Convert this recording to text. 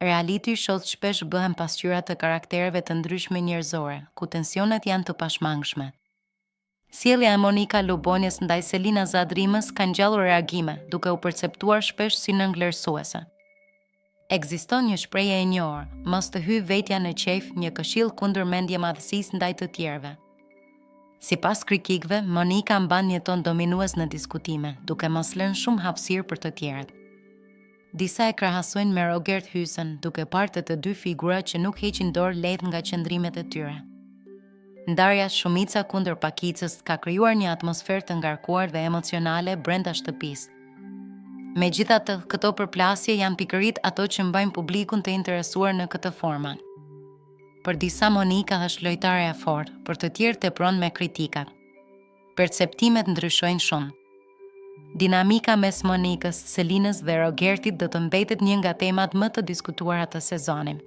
Reality shows shpesh bëhen pasqyra të karaktereve të ndryshme njerëzore, ku tensionet janë të pashmangshme. Sjellja e Monika Lubonjes ndaj Selina Zadrimës ka ngjallur reagime, duke u perceptuar shpesh si nënvlerësuese. Ekziston një shprehje e njohur, mos të hyj vetja në qejf, një këshill kundër mendje madhësisë ndaj të tjerëve. Sipas kritikëve, Monika mban një ton dominues në diskutime, duke mos lënë shumë hapësirë për të tjerët. Disa e krahasojnë me Robert Hysen, duke parë të dy figura që nuk heqin dorë lehtë nga qëndrimet e tyre. Ndarja shumica kundër Pakicës ka krijuar një atmosferë të ngarkuar dhe emocionale brenda shtëpisë. Megjithatë, këto përplasje janë pikërisht ato që mbajnë publikun të interesuar në këtë format. Për disa Monika është lojtare e fortë, për të tjerë tepron me kritikat. Perceptimet ndryshojnë shumë. Dinamika mes Monikës, Selinës dhe Rogertit do të mbetet një nga temat më të diskutuara të sezonit.